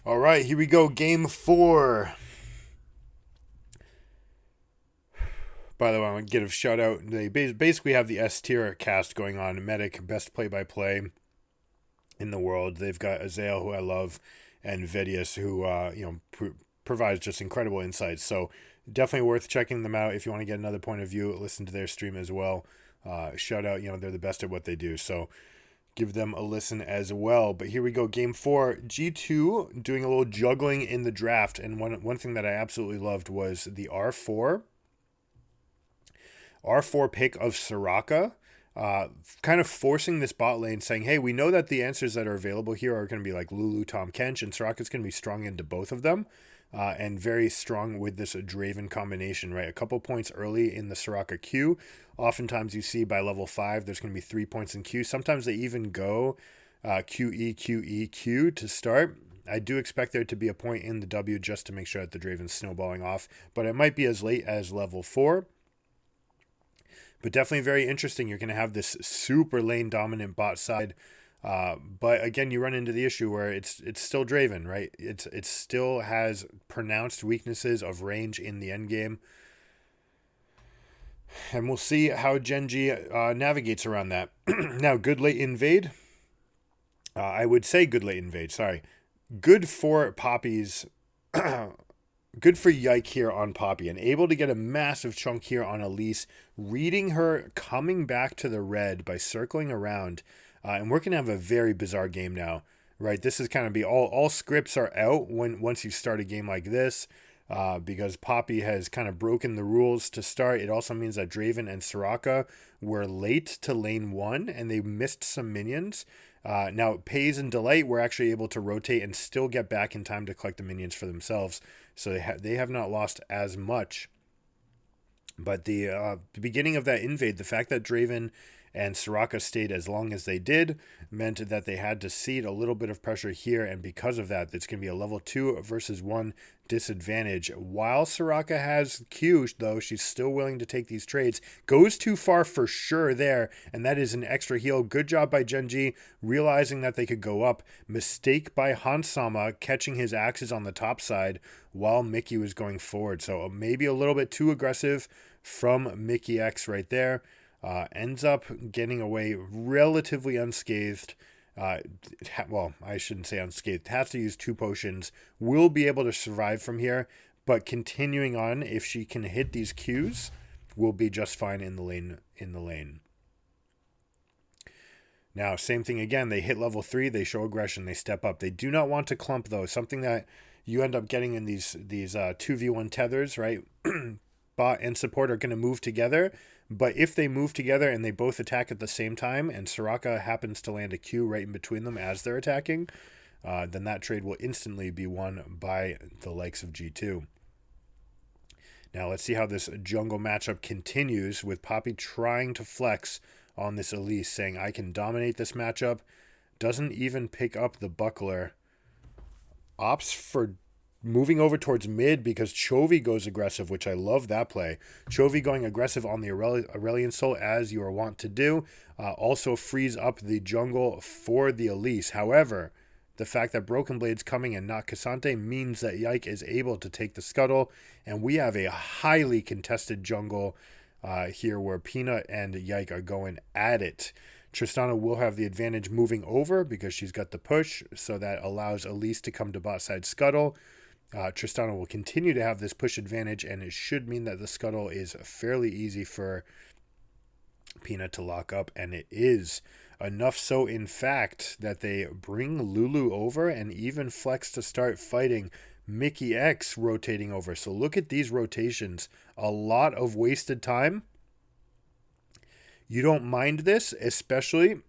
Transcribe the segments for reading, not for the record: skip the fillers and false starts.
All right, here we go. Game 4. By the way, I want to give a shout out. They basically have the S tier cast going on. Medic, best play by play in the world. They've got Azael, who I love, and Vidius, who provides just incredible insights. So definitely worth checking them out if you want to get another point of view. Listen to their stream as well. Shout out, they're the best at what they do. So give them a listen as well. But here we go, game 4. G2 doing a little juggling in the draft, and one thing that I absolutely loved was the R4 pick of Soraka, kind of forcing this bot lane, saying, hey, we know that the answers that are available here are going to be like Lulu, Tom Kench, and Soraka's going to be strong into both of them, and very strong with this Draven combination, right? A couple points early in the Soraka queue. Oftentimes you see by level 5, there's going to be 3 points in queue. Sometimes they even go QE, QE, Q to start. I do expect there to be a point in the W just to make sure that the Draven's snowballing off, but it might be as late as level 4. But definitely very interesting. You're going to have this super lane dominant bot side. But again, you run into the issue where it's still Draven, right? It still has pronounced weaknesses of range in the end game. And we'll see how GenG navigates around that. Now, good late invade. I would say good late invade, sorry. Good for Poppy's... Good for Yike here on Poppy, and able to get a massive chunk here on Elise, reading her coming back to the red by circling around. And we're going to have a very bizarre game now, right? This is kind of be all scripts are out once you start a game like this, because Poppy has kind of broken the rules to start. It also means that Draven and Soraka were late to lane 1, and they missed some minions. Now, Pays and Delight were actually able to rotate and still get back in time to collect the minions for themselves. So they have not lost as much. But the beginning of that invade, the fact that Draven and Soraka stayed as long as they did, meant that they had to cede a little bit of pressure here, and because of that, it's going to be a level 2 versus 1 disadvantage. While Soraka has Q, though, she's still willing to take these trades. Goes too far for sure there, and that is an extra heal. Good job by GenG, realizing that they could go up. Mistake by Hansama, catching his axes on the top side while Mickey was going forward. So maybe a little bit too aggressive from Mickey X right there. Ends up getting away relatively unscathed. Well, I shouldn't say unscathed. Has to use 2 potions. Will be able to survive from here, but continuing on, if she can hit these Qs, will be just fine in the lane. Now, same thing again. They hit level 3. They show aggression. They step up. They do not want to clump, though. Something that you end up getting in these 2v1 tethers, right? Bot and support are going to move together, but if they move together and they both attack at the same time, and Soraka happens to land a Q right in between them as they're attacking, then that trade will instantly be won by the likes of G2. Now let's see how this jungle matchup continues, with Poppy trying to flex on this Elise, saying, I can dominate this matchup. Doesn't even pick up the buckler. Opts for moving over towards mid because Chovy goes aggressive, which I love that play. Chovy going aggressive on the Aurelion Soul, as you are wont to do, also frees up the jungle for the Elise. However, the fact that Broken Blade's coming and not Cassante means that Yike is able to take the scuttle, and we have a highly contested jungle here where Peanut and Yike are going at it. Tristana will have the advantage moving over because she's got the push, so that allows Elise to come to bot side scuttle. Tristana will continue to have this push advantage, and it should mean that the scuttle is fairly easy for Peanut to lock up, and it is. Enough so, in fact, that they bring Lulu over and even flex to start fighting Mickey X rotating over. So look at these rotations. A lot of wasted time. You don't mind this, especially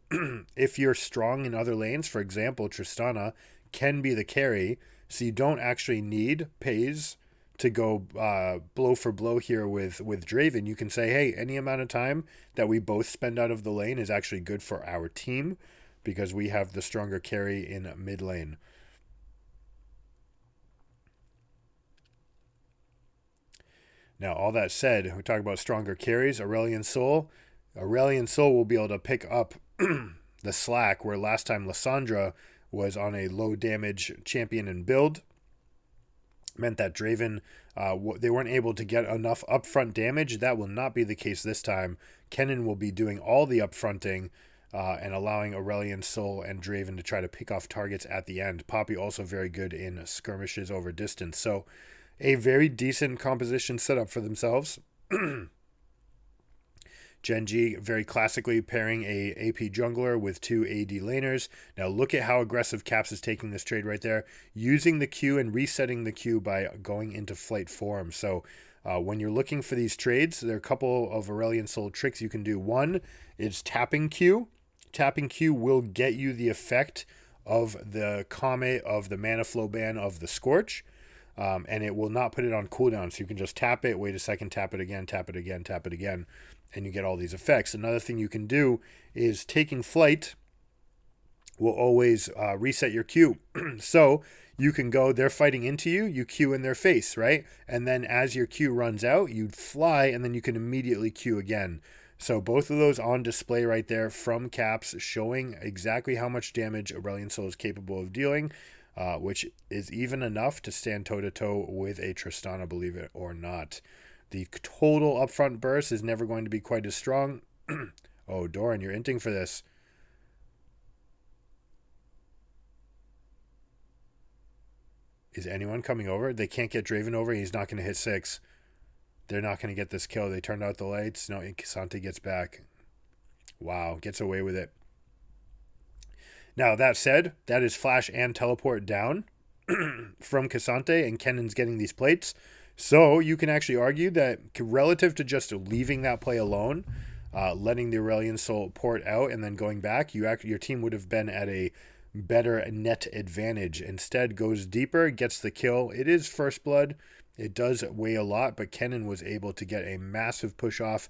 if you're strong in other lanes. For example, Tristana can be the carry, so you don't actually need Pays to go blow for blow here with Draven. You can say, hey, any amount of time that we both spend out of the lane is actually good for our team because we have the stronger carry in mid lane. Now, all that said, we talk about stronger carries. Aurelion Soul will be able to pick up the slack, where last time Lysandra was on a low damage champion and build. Meant that Draven, they weren't able to get enough upfront damage. That will not be the case this time. Kennen will be doing all the upfronting and allowing Aurelion Sol and Draven to try to pick off targets at the end. Poppy also very good in skirmishes over distance. So a very decent composition setup for themselves. GenG very classically pairing a AP jungler with 2 AD laners. Now look at how aggressive Caps is taking this trade right there, using the Q and resetting the Q by going into flight form. So when you're looking for these trades, there are a couple of Aurelion Sol tricks you can do. One is tapping Q. Tapping Q will get you the effect of the Kame, of the mana flow ban, of the Scorch. And it will not put it on cooldown. So you can just tap it, wait a second, tap it again, tap it again, tap it again, and you get all these effects. Another thing you can do is taking flight will always reset your Q. So you can go, they're fighting into you, you Q in their face, right? And then as your Q runs out, you fly, and then you can immediately Q again. So both of those on display right there from Caps, showing exactly how much damage Aurelion Sol is capable of dealing, which is even enough to stand toe-to-toe with a Tristana, believe it or not. The total upfront burst is never going to be quite as strong. Oh, Doran, you're inting for this. Is anyone coming over? They can't get Draven over. He's not going to hit 6. They're not going to get this kill. They turned out the lights. No, Cassante gets back. Wow, gets away with it. Now, that said, that is flash and teleport down from Cassante, and Kennen's getting these plates. So you can actually argue that relative to just leaving that play alone, letting the Aurelion Sol port out and then going back, your team would have been at a better net advantage. Instead, goes deeper, gets the kill. It is first blood. It does weigh a lot, but Kennen was able to get a massive push off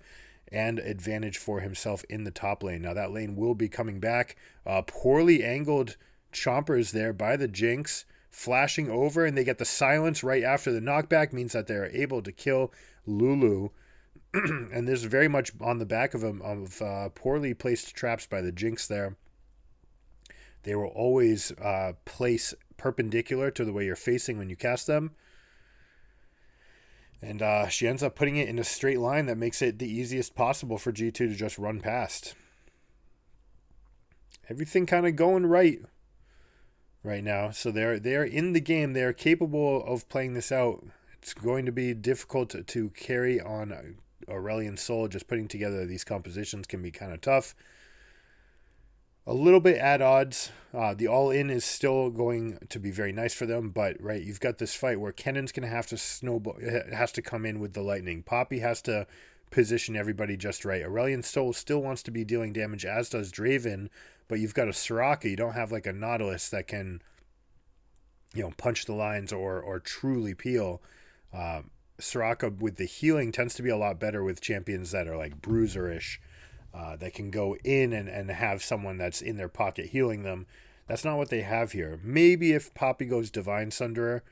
and advantage for himself in the top lane. Now that lane will be coming back. Poorly angled chompers there by the Jinx, flashing over, and they get the silence right after the knockback, means that they're able to kill Lulu. And this is very much on the back of poorly placed traps by the Jinx there. They will always place perpendicular to the way you're facing when you cast them. And she ends up putting it in a straight line that makes it the easiest possible for G2 to just run past. Everything kind of going right now. So they're in the game. They're capable of playing this out. It's going to be difficult to carry on Aurelion Sol. Just putting together these compositions can be kind of tough. A little bit at odds. The all-in is still going to be very nice for them, but right, you've got this fight where Kennen's going to have to snowball. It has to come in with the lightning. Poppy has to position everybody just right. Aurelion Sol still wants to be dealing damage, as does Draven, but you've got a Soraka. You don't have like a Nautilus that can, punch the lines or truly peel. Soraka with the healing tends to be a lot better with champions that are like bruiser-ish. That can go in and have someone that's in their pocket healing them. That's not what they have here. Maybe if Poppy goes Divine Sunderer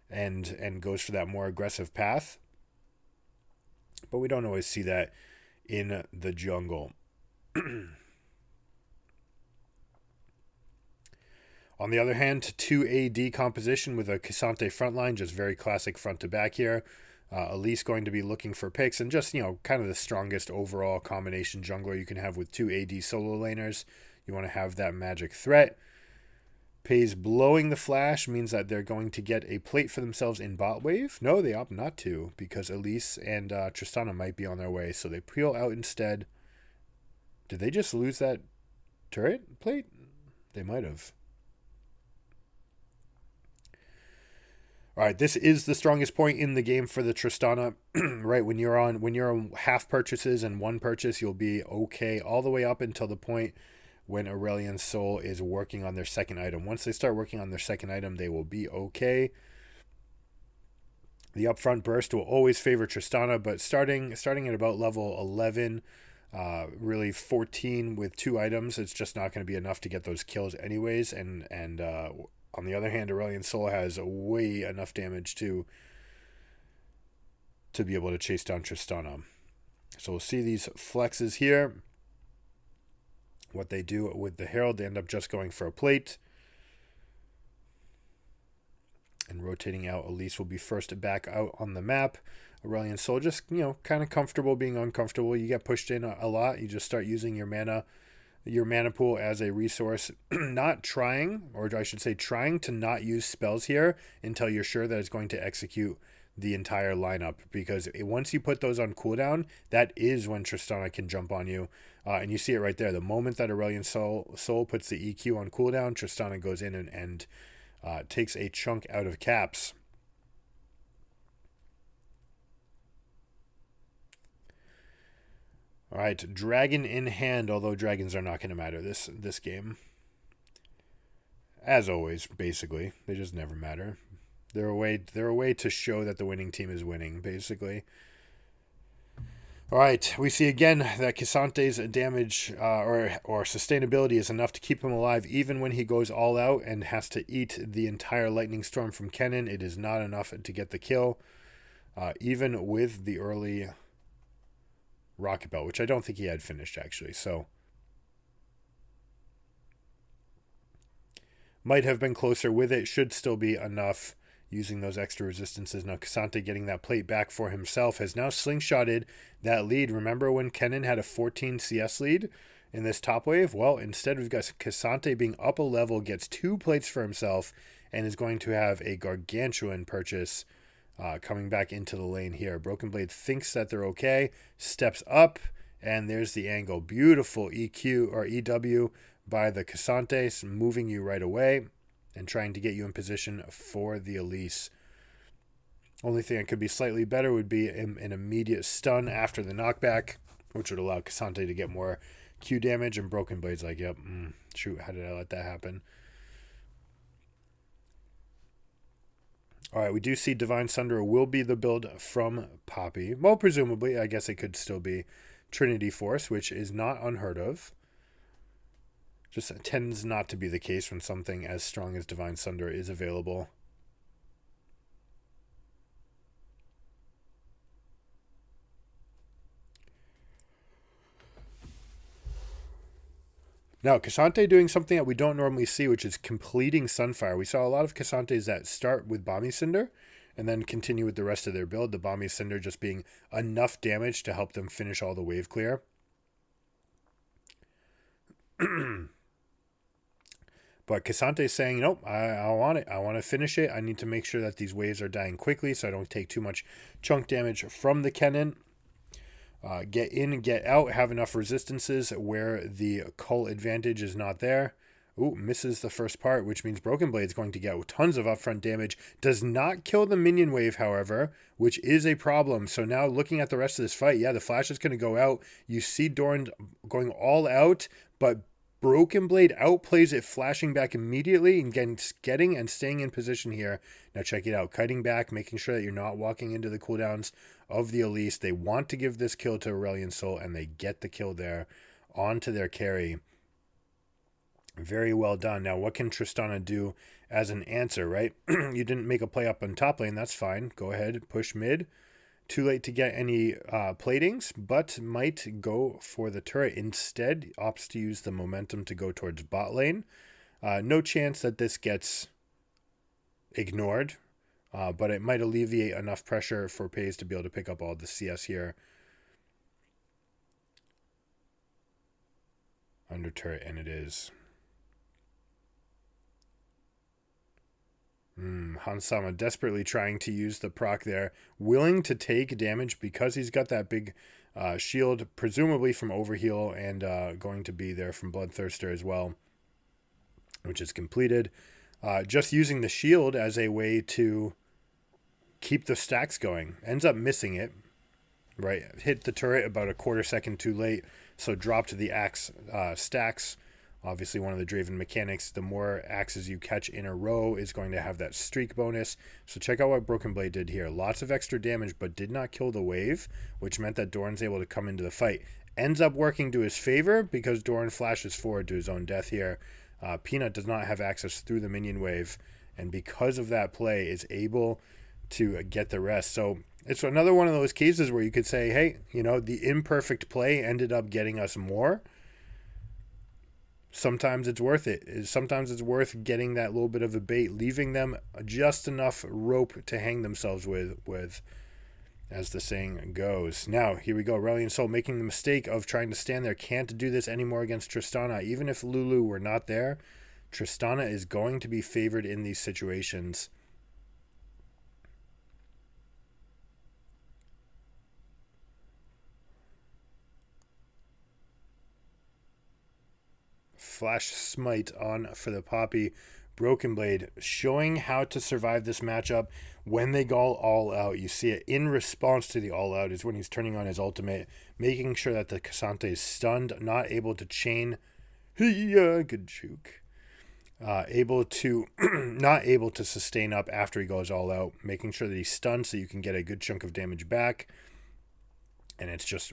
and goes for that more aggressive path. But we don't always see that in the jungle. On the other hand, 2 AD composition with a Cassante frontline, just very classic front to back here. Elise going to be looking for picks, and just, kind of the strongest overall combination jungler you can have with 2 AD solo laners. You want to have that magic threat. Pays blowing the flash means that they're going to get a plate for themselves in bot wave. No, they opt not to, because Elise and Tristana might be on their way, so they peel out instead. Did they just lose that turret plate? They might have. All right, this is the strongest point in the game for the Tristana, right? When you're on half purchases and one purchase, you'll be okay all the way up until the point when Aurelion Sol is working on their second item. Once they start working on their second item, they will be okay. The upfront burst will always favor Tristana, but starting at about level 11, really 14 with 2 items, it's just not going to be enough to get those kills anyways, and on the other hand, Aurelion Sol has way enough damage to be able to chase down Tristana. So we'll see these flexes here. What they do with the Herald, they end up just going for a plate. rotating out. Elise will be first back out on the map. Aurelion Sol just, kind of comfortable being uncomfortable. You get pushed in a lot. You just start using your mana pool as a resource. Not trying, or I should say trying to not use spells here until you're sure that it's going to execute the entire lineup, because once you put those on cooldown, that is when Tristana can jump on you. And you see it right there. The moment that Aurelion Sol puts the EQ on cooldown, Tristana goes in and takes a chunk out of caps. All right, dragon in hand, although dragons are not going to matter this game. As always, basically. They just never matter. They're a way to show that the winning team is winning, basically. All right, we see again that Casante's damage or sustainability is enough to keep him alive even when he goes all out and has to eat the entire lightning storm from Kennen. It is not enough to get the kill, even with the early Rocket Belt, which I don't think he had finished, actually. So might have been closer with it. Should still be enough using those extra resistances. Now Casante getting that plate back for himself has now slingshotted that lead. Remember when Kennen had a 14 CS lead in this top wave? Well, instead we've got Casante being up a level, gets 2 plates for himself, and is going to have a gargantuan purchase coming back into the lane here. Broken Blade thinks that they're okay, steps up, and there's the angle. Beautiful EQ or EW by the Casante, moving you right away and trying to get you in position for the Elise. Only thing that could be slightly better would be an immediate stun after the knockback, which would allow Casante to get more Q damage, and Broken Blade's like, yep, shoot, how did I let that happen? All right, we do see Divine Sunder will be the build from Poppy. Well, presumably, I guess it could still be Trinity Force, which is not unheard of. Just tends not to be the case when something as strong as Divine Sunder is available. Now, Casante doing something that we don't normally see, which is completing Sunfire. We saw a lot of Casantes that start with Bomby Cinder and then continue with the rest of their build. The Bomby Cinder just being enough damage to help them finish all the wave clear. But Casante's saying, nope, I want it. I want to finish it. I need to make sure that these waves are dying quickly so I don't take too much chunk damage from the Kennen. Get in, get out, have enough resistances where the cull advantage is not there. Ooh, misses the first part, which means Broken Blade's going to get tons of upfront damage. Does not kill the minion wave, however, which is a problem. So now looking at the rest of this fight, yeah, the flash is going to go out. You see Doran going all out, but Broken Blade outplays it, flashing back immediately and getting and staying in position here. Now check it out. Kiting back, making sure that you're not walking into the cooldowns of the Elise. They want to give this kill to Aurelion Sol, and they get the kill there onto their carry. Very well done. Now, what can Tristana do as an answer, right? You didn't make a play up on top lane. That's fine. Go ahead, push mid. Too late to get any platings, but might go for the turret. Instead, opts to use the momentum to go towards bot lane. No chance that this gets ignored, but it might alleviate enough pressure for Pays to be able to pick up all the CS here. Under turret, and it is. Hansama desperately trying to use the proc there, willing to take damage because he's got that big shield, presumably from Overheal, and going to be there from Bloodthirster as well, which is completed. Just using the shield as a way to keep the stacks going. Ends up missing it, right? Hit the turret about a quarter second too late, so dropped the axe stacks. Obviously, one of the Draven mechanics, the more axes you catch in a row is going to have that streak bonus. So check out what Broken Blade did here. Lots of extra damage, but did not kill the wave, which meant that Doran's able to come into the fight. Ends up working to his favor because Doran flashes forward to his own death here. Peanut does not have access through the minion wave, and because of that play is able to get the rest. So it's another one of those cases where you could say, hey, the imperfect play ended up getting us more. sometimes it's worth it. Sometimes it's worth getting that little bit of a bait, leaving them just enough rope to hang themselves with, as the saying goes. Now, here we go. Aurelion Sol making the mistake of trying to stand there. Can't do this anymore against Tristana. Even if Lulu were not there, Tristana is going to be favored in these situations. Flash Smite on for the Poppy. Broken Blade showing how to survive this matchup when they go all out. You see it in response to the all out is when he's turning on his ultimate, making sure that the Cassante is stunned, not able to chain. Yeah, good juke. Able to not able to sustain up after he goes all out, making sure that he's stunned so you can get a good chunk of damage back. And it's just,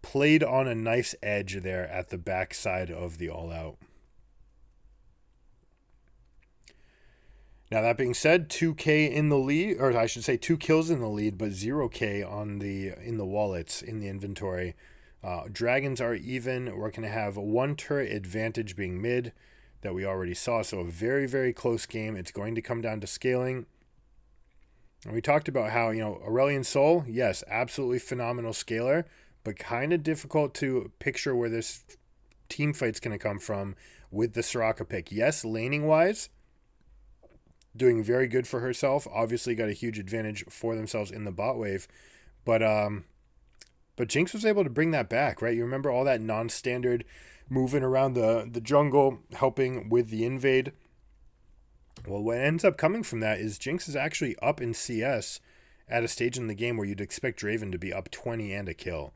played on a nice edge there at the back side of the all out. Now, that being said, 2K in the lead, or I should say 2 kills in the lead, but 0K in the wallets, in the inventory. Dragons are even. We're going to have 1 turret advantage being mid that we already saw. So a very, very close game. It's going to come down to scaling. And we talked about how, Aurelion Sol, yes, absolutely phenomenal scaler, but kind of difficult to picture where this team fight's going to come from with the Soraka pick. Yes, laning-wise, doing very good for herself. Obviously got a huge advantage for themselves in the bot wave. But Jinx was able to bring that back, right? You remember all that non-standard moving around the jungle, helping with the invade. Well, what ends up coming from that is Jinx is actually up in CS at a stage in the game where you'd expect Draven to be up 20 and a kill.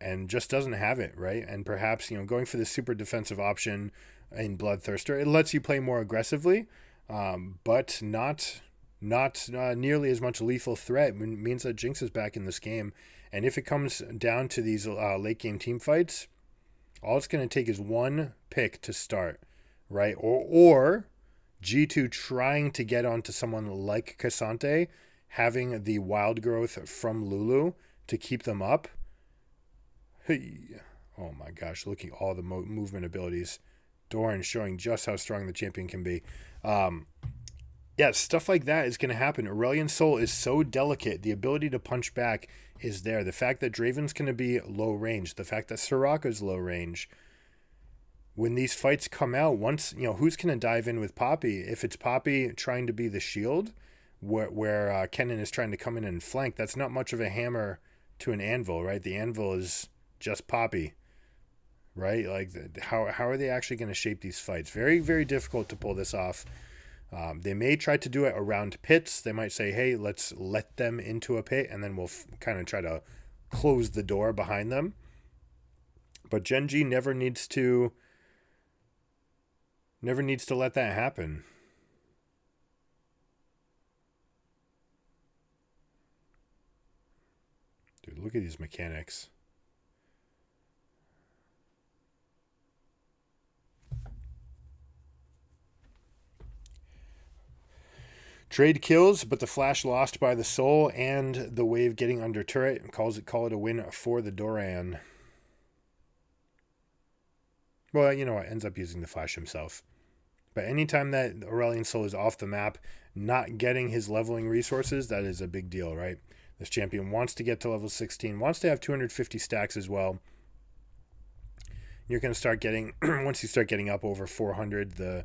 And just doesn't have it, right? And perhaps, going for the super defensive option in Bloodthirster, it lets you play more aggressively, but not nearly as much lethal threat. Means that Jinx is back in this game. And if it comes down to these late game team fights, all it's going to take is 1 pick to start, right? Or G2 trying to get onto someone like Cassante, having the wild growth from Lulu to keep them up. Hey. Oh my gosh, looking at all the movement abilities. Doran showing just how strong the champion can be. Yeah, stuff like that is going to happen. Aurelion Sol is so delicate. The ability to punch back is there. The fact that Draven's going to be low range. The fact that Soraka's low range. When these fights come out, once, who's going to dive in with Poppy? If it's Poppy trying to be the shield, where Kennen is trying to come in and flank, that's not much of a hammer to an anvil, right? The anvil is just Poppy, right? Like, how are they actually going to shape these fights? Very, very difficult to pull this off. They may try to do it around pits. They might say, hey, let's let them into a pit, and then we'll kind of try to close the door behind them. But GenG never needs to let that happen. Dude, look at these mechanics. Trade kills, but the flash lost by the soul and the wave getting under turret. Call it a win for the Doran. Well, you know what? Ends up using the flash himself. But anytime that Aurelion Sol is off the map, not getting his leveling resources, that is a big deal, right? This champion wants to get to level 16, wants to have 250 stacks as well. You're going to start getting, once you start getting up over 400, the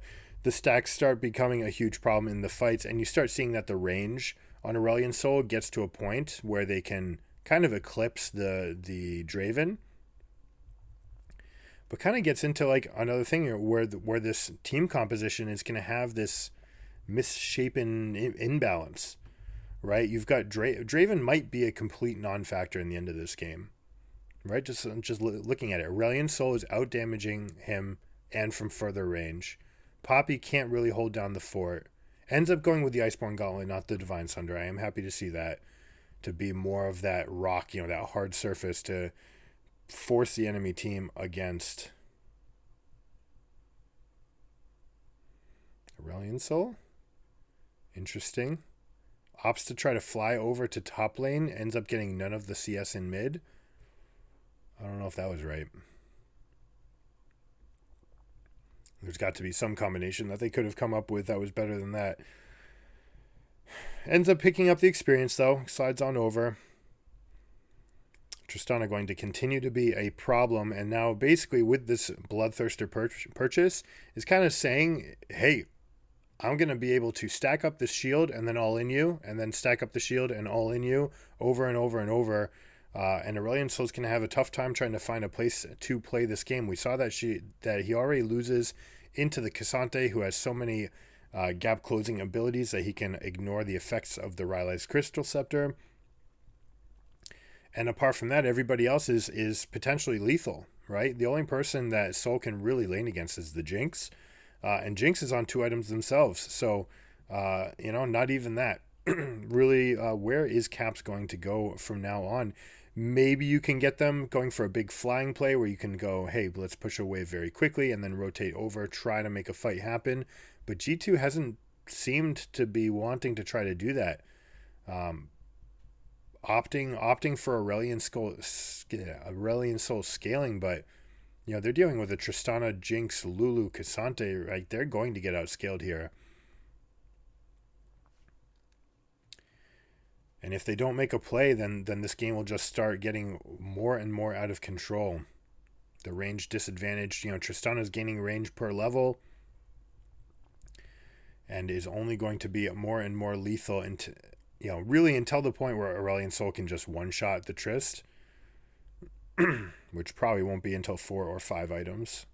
stacks start becoming a huge problem in the fights, and you start seeing that the range on Aurelion Sol gets to a point where they can kind of eclipse the Draven. But kind of gets into like another thing here where this team composition is going to have this misshapen imbalance, right? You've got Draven might be a complete non-factor in the end of this game, right? Just looking at it, Aurelion Sol is out damaging him and from further range. Poppy can't really hold down the fort. Ends up going with the Iceborne Gauntlet, not the Divine Sunder. I am happy to see that, to be more of that rock, that hard surface to force the enemy team against. Aurelion Sol? Interesting. Opts to try to fly over to top lane, ends up getting none of the CS in mid. I don't know if that was right. There's got to be some combination that they could have come up with that was better than that. Ends up picking up the experience, though. Slides on over. Tristana going to continue to be a problem. And now, basically, with this Bloodthirster purchase, is kind of saying, hey, I'm going to be able to stack up this shield and then all in you, and then stack up the shield and all in you over and over and over. And Aurelion Sol's going to have a tough time trying to find a place to play this game. We saw that he already loses into the Cassante, who has so many gap closing abilities that he can ignore the effects of the Rylai's Crystal Scepter. And apart from that, everybody else is potentially lethal, right? The only person that Sol can really lane against is the Jinx. And Jinx is on 2 items themselves. So, not even that. Really, where is Caps going to go from now on? Maybe you can get them going for a big flying play where you can go, hey, let's push a wave very quickly and then rotate over, try to make a fight happen. But G2 hasn't seemed to be wanting to try to do that. Opting for Aurelion Soul scaling, but they're dealing with a Tristana, Jinx, Lulu, Cassante, right? They're going to get outscaled here. And if they don't make a play, then this game will just start getting more and more out of control. The range disadvantage, Tristana's gaining range per level and is only going to be more and more lethal really until the point where Aurelion Sol can just one-shot the Trist, which probably won't be until 4 or 5 items.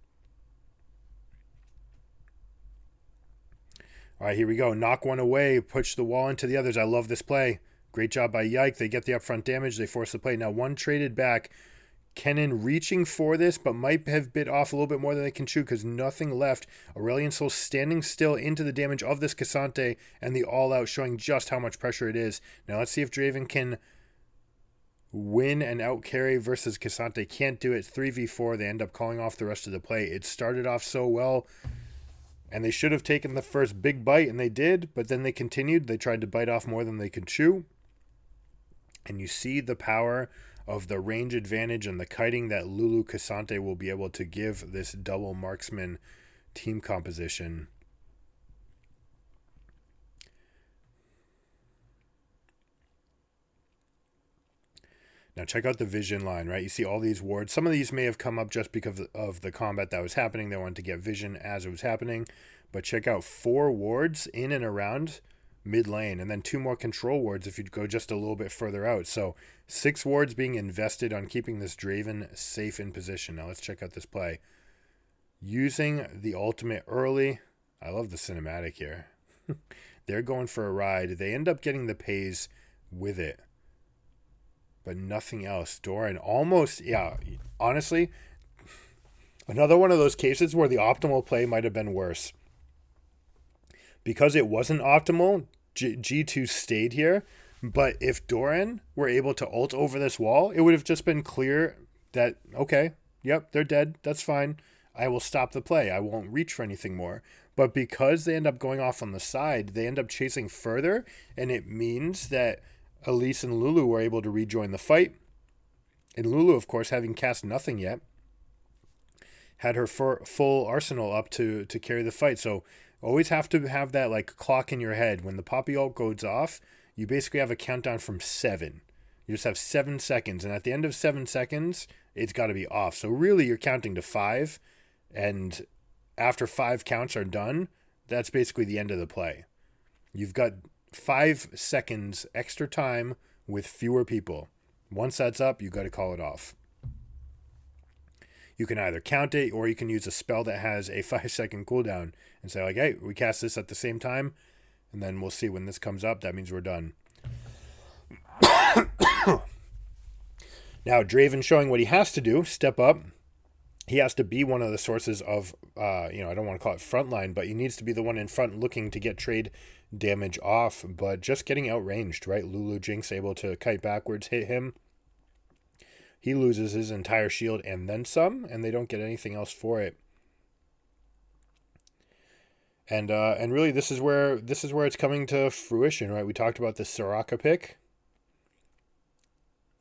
All right, here we go. Knock one away, push the wall into the others. I love this play. Great job by Yike. They get the upfront damage. They force the play. Now one traded back. Kennen reaching for this, but might have bit off a little bit more than they can chew because nothing left. Aurelion Sol standing still into the damage of this Cassante and the all-out, showing just how much pressure it is. Now let's see if Draven can win and out-carry versus Cassante. Can't do it. 3v4. They end up calling off the rest of the play. It started off so well, and they should have taken the first big bite, and they did, but then they continued. They tried to bite off more than they could chew. And you see the power of the range advantage and the kiting that Lulu Cassante will be able to give this double marksman team composition. Now check out the vision line, right? You see all these wards. Some of these may have come up just because of the combat that was happening. They wanted to get vision as it was happening. But check out 4 wards in and around mid lane, and then 2 more control wards if you go just a little bit further out. So 6 wards being invested on keeping this Draven safe in position. Now let's check out this play. Using the ultimate early. I love the cinematic here. They're going for a ride. They end up getting the pays with it, but nothing else. Doran almost, honestly, another one of those cases where the optimal play might have been worse. Because it wasn't optimal, G2 stayed here. But if Doran were able to ult over this wall, it would have just been clear that, okay, yep, they're dead. That's fine. I will stop the play. I won't reach for anything more. But because they end up going off on the side, they end up chasing further. And it means that Elise and Lulu were able to rejoin the fight. And Lulu, of course, having cast nothing yet, had her full arsenal up to carry the fight. So always have to have that like clock in your head. When the Poppy ult goes off, you basically have a countdown from 7. You just have 7 seconds. And at the end of 7 seconds, it's got to be off. So really you're counting to 5. And after 5 counts are done, that's basically the end of the play. You've got 5 seconds extra time with fewer people. Once that's up, you got to call it off. You can either count it or you can use a spell that has a 5-second cooldown and say like, hey, we cast this at the same time, and then we'll see when this comes up. That means we're done. Now, Draven showing what he has to do, step up. He has to be one of the sources of, I don't want to call it frontline, but he needs to be the one in front looking to get trade damage off, but just getting outranged, right? Lulu Jinx able to kite backwards, hit him. He loses his entire shield and then some, and they don't get anything else for it. And really, this is where it's coming to fruition, right? We talked about the Soraka pick.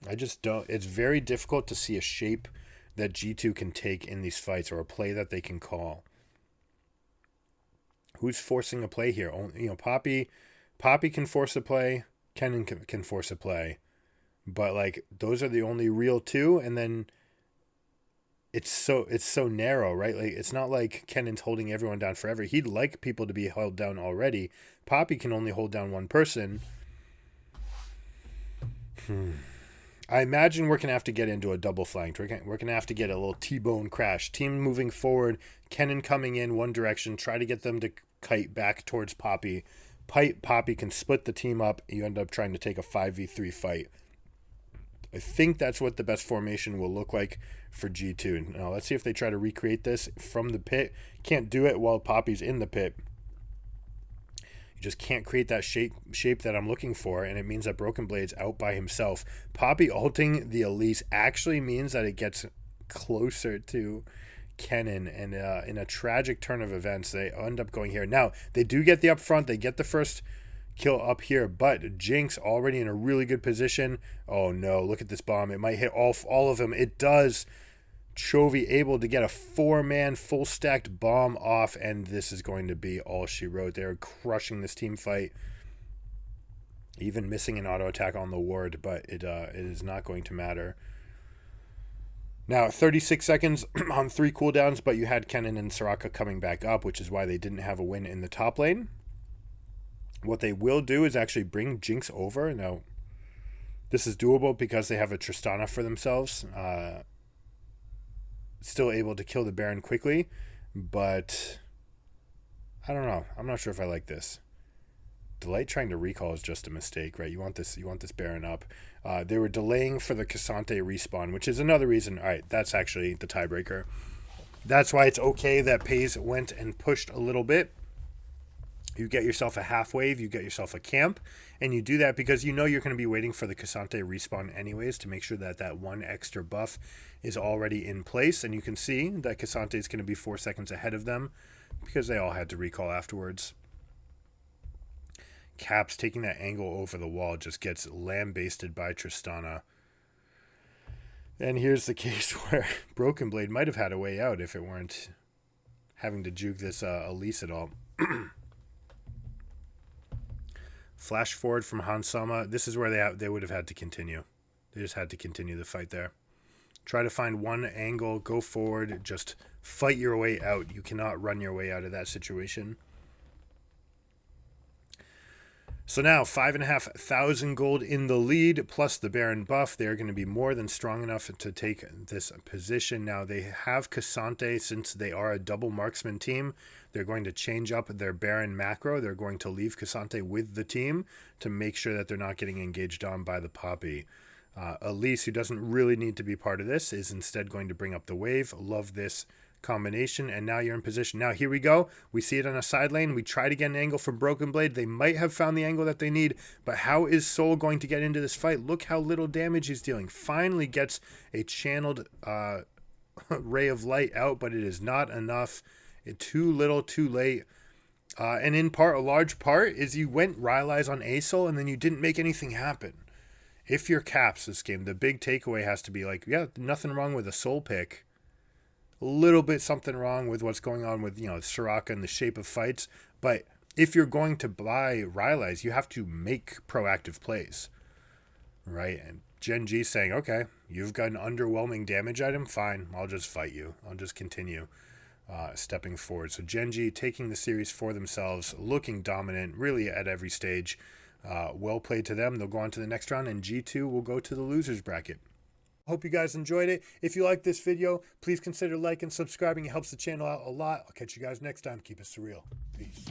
I just don't. It's very difficult to see a shape that G2 can take in these fights or a play that they can call. Who's forcing a play here? You know, Poppy can force a play. Kennen can force a play. But like those are the only real two, and then it's so narrow, right? Like it's not like Kennen's holding everyone down forever. He'd like people to be held down already. Poppy can only hold down one person. I imagine we're gonna have to get into a double flanked. We're gonna have to get a little T-bone crash. Team moving forward, Kennen coming in one direction, try to get them to kite back towards Poppy. Poppy can split the team up. You end up trying to take a 5v3 fight. I think that's what the best formation will look like for G2. Now let's see if they try to recreate this from the pit. Can't do it while Poppy's in the pit. You just can't create that shape that I'm looking for, and it means that Broken Blade's out by himself. Poppy ulting the Elise actually means that it gets closer to Kennen, and in a tragic turn of events, they end up going here. Now, they do get the up front. They get the first kill up here, but Jinx already in a really good position. Oh no, look at this bomb. It might hit all of them. It does. Chovy able to get a 4-man full stacked bomb off, and this is going to be all she wrote. They're crushing this team fight, even missing an auto attack on the ward, but it is not going to matter. Now 36 seconds on 3 cooldowns, but you had Kennen and Soraka coming back up, which is why they didn't have a win in the top lane. What they will do is actually bring Jinx over. Now, this is doable because they have a Tristana for themselves. Still able to kill the Baron quickly, but I don't know. I'm not sure if I like this. Delight trying to recall is just a mistake, right? You want this Baron up. They were delaying for the Cassante respawn, which is another reason. All right, that's actually the tiebreaker. That's why it's okay that Paze went and pushed a little bit. You get yourself a half wave, you get yourself a camp, and you do that because you know you're going to be waiting for the Cassante respawn anyways to make sure that that one extra buff is already in place. And you can see that Cassante is going to be 4 seconds ahead of them because they all had to recall afterwards. Caps taking that angle over the wall just gets lambasted by Tristana. And here's the case where Broken Blade might have had a way out if it weren't having to juke this Elise at all. Flash forward from Hansama. This is where they would have had to continue. They just had to continue the fight there. Try to find one angle, go forward, just fight your way out. You cannot run your way out of that situation. So now 5,500 gold in the lead, plus the Baron buff. They're going to be more than strong enough to take this position. Now they have Cassante, since they are a double marksman team. They're going to change up their Baron macro. They're going to leave Cassante with the team to make sure that they're not getting engaged on by the Poppy. Elise, who doesn't really need to be part of this, is instead going to bring up the wave. Love this combination, and now you're in position. Now here we go. We see it on a side lane. We try to get an angle from Broken Blade. They might have found the angle that they need, but how is Soul going to get into this fight? Look how little damage he's dealing. Finally gets a channeled ray of light out, but it is not enough. Too little, too late. And in part, a large part is you went Rylai's on ASOL and then you didn't make anything happen. If you're Caps this game, the big takeaway has to be like, yeah, nothing wrong with a Soul pick. A little bit something wrong with what's going on with, Soraka and the shape of fights. But if you're going to buy Rylai's, you have to make proactive plays, right? And GenG saying, okay, you've got an underwhelming damage item. Fine, I'll just fight you. I'll just continue stepping forward. So GenG taking the series for themselves, looking dominant really at every stage. Well played to them. They'll go on to the next round, and G2 will go to the losers bracket. Hope you guys enjoyed it. If you like this video, please consider liking and subscribing. It helps the channel out a lot. I'll catch you guys next time. Keep it surreal. Peace.